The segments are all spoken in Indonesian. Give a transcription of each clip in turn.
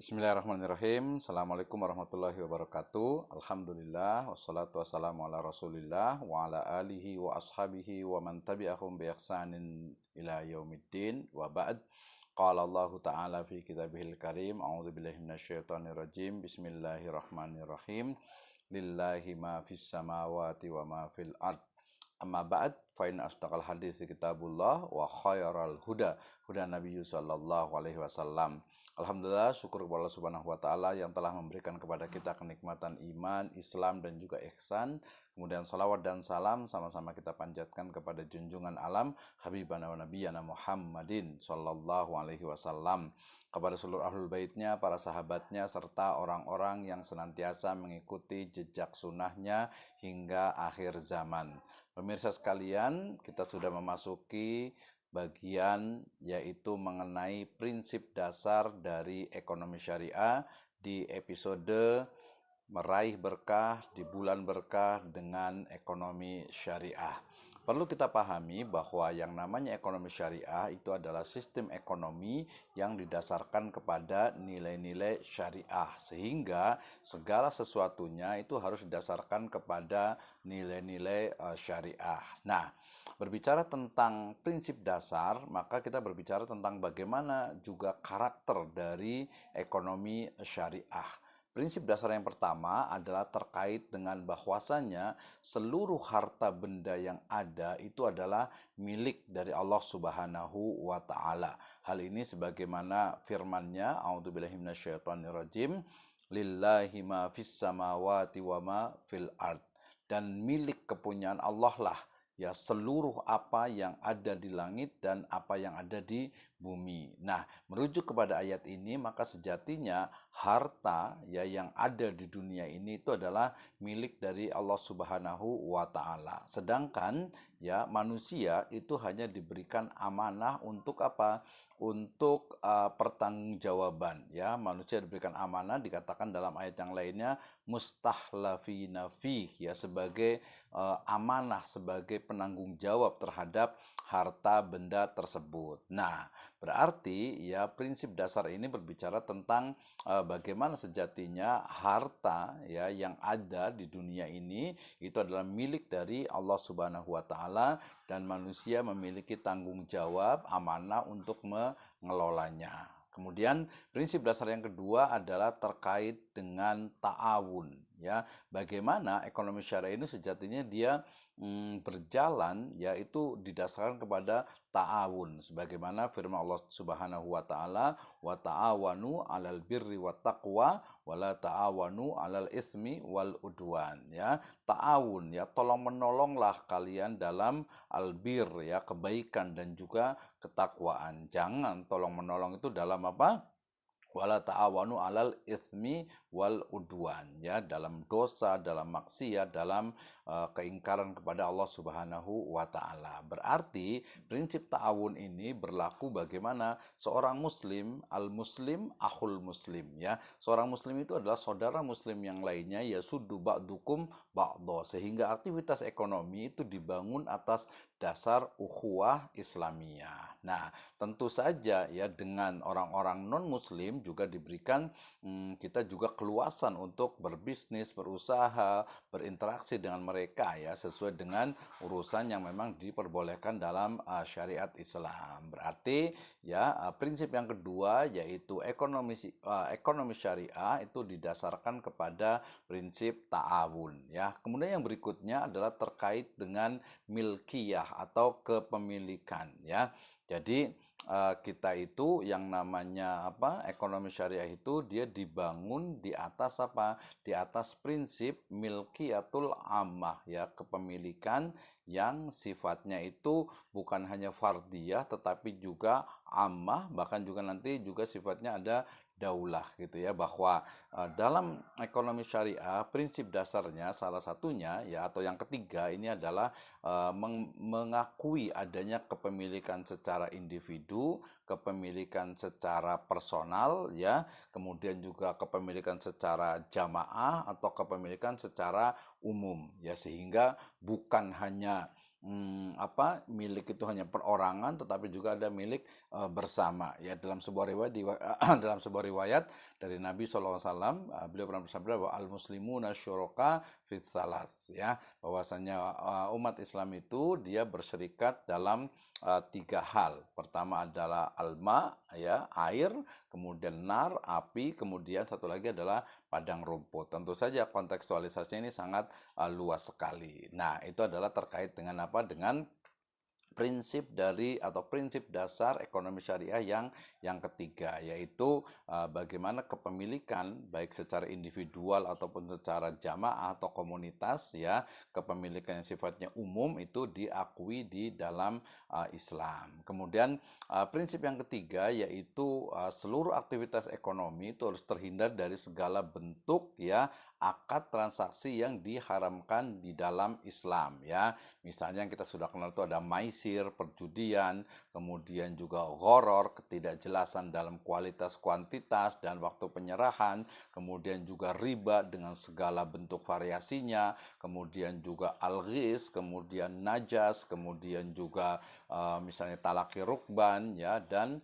Bismillahirrahmanirrahim. Assalamualaikum warahmatullahi wabarakatuh. Alhamdulillah wassalatu wassalamu ala Rasulillah wa ala alihi wa ashabihi wa man tabi'ahum bi ihsanin ila yaumiddin. Wa ba'd. Qala Allah Ta'ala fi kitabihil karim. A'udzu billahi minasyaitonir rajim. Bismillahirrahmanirrahim. Lillahi ma fis samawati wa ma fil ard. Amma ba'd, fa inna asdaqal hadits kitabullah wa khairal huda Nabi sallallahu alaihi wasallam. Alhamdulillah, syukur kepada Allah Subhanahu wa taala yang telah memberikan kepada kita kenikmatan iman, Islam dan juga ihsan. Kemudian salawat dan salam sama-sama kita panjatkan kepada junjungan alam Habibana wa Nabiyana Muhammadin sallallahu alaihi wasallam, kepada seluruh ahlul baitnya, para sahabatnya, serta orang-orang yang senantiasa mengikuti jejak sunnahnya hingga akhir zaman. Pemirsa sekalian, kita sudah memasuki bagian yaitu mengenai prinsip dasar dari ekonomi syariah di episode meraih berkah di bulan berkah dengan ekonomi syariah. Perlu kita pahami bahwa yang namanya ekonomi syariah itu adalah sistem ekonomi yang didasarkan kepada nilai-nilai syariah, sehingga segala sesuatunya itu harus didasarkan kepada nilai-nilai syariah. Nah, berbicara tentang prinsip dasar, maka kita berbicara tentang bagaimana juga karakter dari ekonomi syariah. Prinsip dasar yang pertama adalah terkait dengan bahwasannya seluruh harta benda yang ada itu adalah milik dari Allah Subhanahu wa taala. Hal ini sebagaimana firman-Nya, A'udzubillahi minasyaitonirrajim, lillahi ma fis samawati wa ma fil ard. Dan milik kepunyaan Allah lah ya seluruh apa yang ada di langit dan apa yang ada di bumi. Nah, merujuk kepada ayat ini, maka sejatinya harta ya yang ada di dunia ini itu adalah milik dari Allah Subhanahu wa taala. Sedangkan ya manusia itu hanya diberikan amanah untuk apa? Untuk pertanggungjawaban ya. Manusia diberikan amanah, dikatakan dalam ayat yang lainnya mustakhlafina fih ya, sebagai amanah, sebagai penanggung jawab terhadap harta benda tersebut. Nah, berarti ya prinsip dasar ini berbicara tentang bagaimana sejatinya harta ya yang ada di dunia ini itu adalah milik dari Allah Subhanahu wa taala, dan manusia memiliki tanggung jawab amanah untuk mengelolanya. Kemudian prinsip dasar yang kedua adalah terkait dengan ta'awun ya. Bagaimana ekonomi syariah ini sejatinya dia berjalan yaitu didasarkan kepada ta'awun, sebagaimana firman Allah Subhanahu wa taala, wa ta'awanu 'alal birri wat taqwa wa la ta'awanu 'alal itsmi wal udwan ya. Ta'awun ya, tolong menolonglah kalian dalam albir ya, kebaikan dan juga ketakwaan. Jangan tolong menolong itu dalam apa? Wala ta'awanu 'alal itsmi wal udwan ya, dalam dosa, dalam maksiat, dalam keingkaran kepada Allah Subhanahu wa taala. Berarti prinsip ta'awun ini berlaku bagaimana seorang muslim, al-muslim akhul muslim ya. Seorang muslim itu adalah saudara muslim yang lainnya, ya suddu ba'dukum ba'dha, sehingga aktivitas ekonomi itu dibangun atas dasar ukhuwah Islamiyah. Nah, tentu saja ya dengan orang-orang non-muslim juga diberikan kita juga keluasan untuk berbisnis, berusaha, berinteraksi dengan mereka ya, sesuai dengan urusan yang memang diperbolehkan dalam syariat Islam. Berarti ya prinsip yang kedua yaitu ekonomi syariah itu didasarkan kepada prinsip ta'awun ya. Kemudian yang berikutnya adalah terkait dengan milkiyah atau kepemilikan ya. Jadi kita itu yang namanya apa? Ekonomi syariah itu dia dibangun di atas apa? Di atas prinsip milkiyatul ammah ya, kepemilikan yang sifatnya itu bukan hanya fardiyah tetapi juga ammah, bahkan juga nanti juga sifatnya ada daulah gitu ya, bahwa dalam ekonomi syariah prinsip dasarnya salah satunya ya, atau yang ketiga ini adalah mengakui adanya kepemilikan secara individu, kepemilikan secara personal ya, kemudian juga kepemilikan secara jamaah atau kepemilikan secara umum ya, sehingga bukan hanya milik itu hanya perorangan, tetapi juga ada milik bersama. Ya, dalam sebuah riwayat dalam sebuah riwayat dari Nabi SAW, beliau pernah bersabda bahwa al-muslimuna syuraka fit salas, ya, bahwasanya umat Islam itu dia berserikat dalam 3 hal. Pertama adalah alma, ya, air, kemudian nar, api, kemudian satu lagi adalah padang rumput. Tentu saja kontekstualisasinya ini sangat luas sekali. Nah, itu adalah terkait dengan apa? Dengan prinsip dari atau prinsip dasar ekonomi syariah yang ketiga, yaitu bagaimana kepemilikan baik secara individual ataupun secara jamaah atau komunitas, ya, kepemilikan yang sifatnya umum itu diakui di dalam Islam. Kemudian prinsip yang ketiga yaitu seluruh aktivitas ekonomi itu harus terhindar dari segala bentuk, ya, akad transaksi yang diharamkan di dalam Islam, ya. Misalnya yang kita sudah kenal itu ada maisir, perjudian, kemudian juga gharar, ketidakjelasan dalam kualitas, kuantitas, dan waktu penyerahan, kemudian juga riba dengan segala bentuk variasinya, kemudian juga al-ghis, kemudian najas, kemudian juga misalnya talaki rukban, ya, dan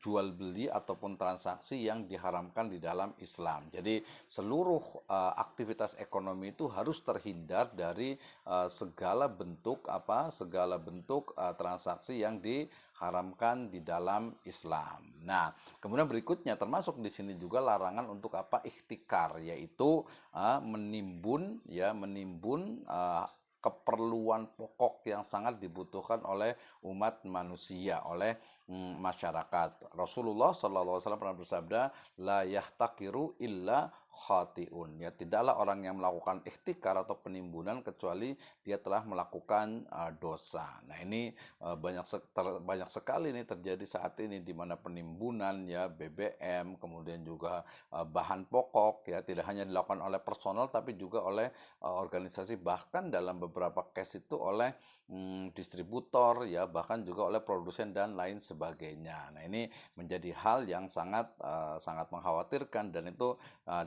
jual beli ataupun transaksi yang diharamkan di dalam Islam. Jadi seluruh aktivitas ekonomi itu harus terhindar dari segala bentuk transaksi yang diharamkan di dalam Islam. Nah, kemudian berikutnya termasuk di sini juga larangan untuk ihtikar, yaitu menimbun keperluan pokok yang sangat dibutuhkan oleh umat manusia, oleh masyarakat. Rasulullah SAW pernah bersabda, la yahtakiru illa khatiun. Ya, tidaklah orang yang melakukan ihtikar atau penimbunan kecuali dia telah melakukan dosa. Nah, ini banyak sekali ini terjadi saat ini di mana penimbunan, ya, BBM, kemudian juga bahan pokok, ya, tidak hanya dilakukan oleh personal tapi juga oleh organisasi, bahkan dalam beberapa case itu oleh distributor, ya, bahkan juga oleh produsen dan lain sebagainya. Nah, ini menjadi hal yang sangat mengkhawatirkan dan itu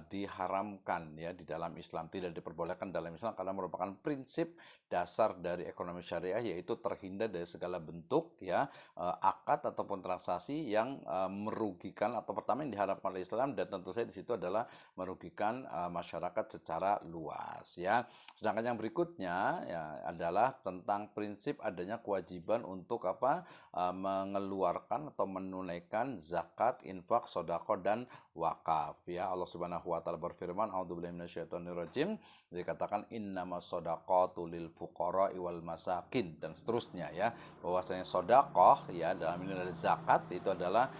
diharamkan, ya, di dalam Islam, tidak diperbolehkan dalam Islam karena merupakan prinsip dasar dari ekonomi syariah, yaitu terhindar dari segala bentuk, ya, akad ataupun transaksi yang merugikan, atau pertama yang diharapkan oleh Islam, dan tentu saja di situ adalah merugikan masyarakat secara luas, ya. Sedangkan yang berikutnya, ya, adalah tentang prinsip adanya kewajiban untuk mengeluarkan atau menunaikan zakat, infak, sedekah, dan wakaf, ya. Allah Subhanahu wa taala berfirman, a'udzubillahi minasyaitonirrajim, dikatakan innamas shadaqatu lil fuqara'i wal masakin, dan seterusnya, ya, bahwasanya sedekah, ya, dalam ini dari zakat itu adalah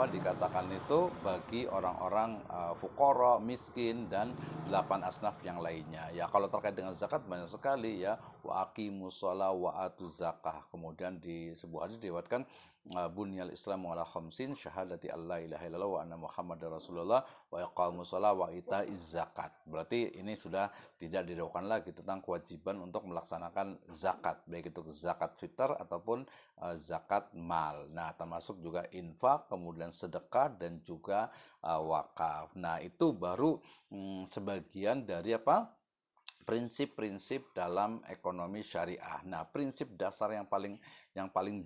dikatakan itu bagi orang-orang fuqara, miskin, dan 8 asnaf yang lainnya, ya. Kalau terkait dengan zakat banyak sekali, ya, wa aqimus shalah wa atuz zakah. Kemudian di sebuah hadis diriwayatkan bunyal islamu ala khamsin syahadati alla ilaha illallah wa anna muhammadar rasulullah wa iqamus shalah wa itaiz zakat. Berarti ini sudah tidak diragukan lagi tentang kewajiban untuk melaksanakan zakat, baik itu zakat fitr ataupun zakat mal. Nah, termasuk juga infak, kemudian sedekah, dan juga wakaf. Nah, itu baru sebagian dari prinsip-prinsip dalam ekonomi syariah. Nah, prinsip dasar yang paling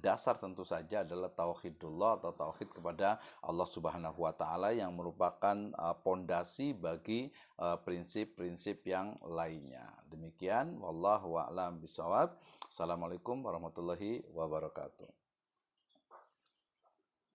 dasar tentu saja adalah tauhidullah atau tauhid kepada Allah Subhanahu wa taala, yang merupakan pondasi bagi prinsip-prinsip yang lainnya. Demikian, wallahu a'lam bishawab. Assalamualaikum warahmatullahi wabarakatuh.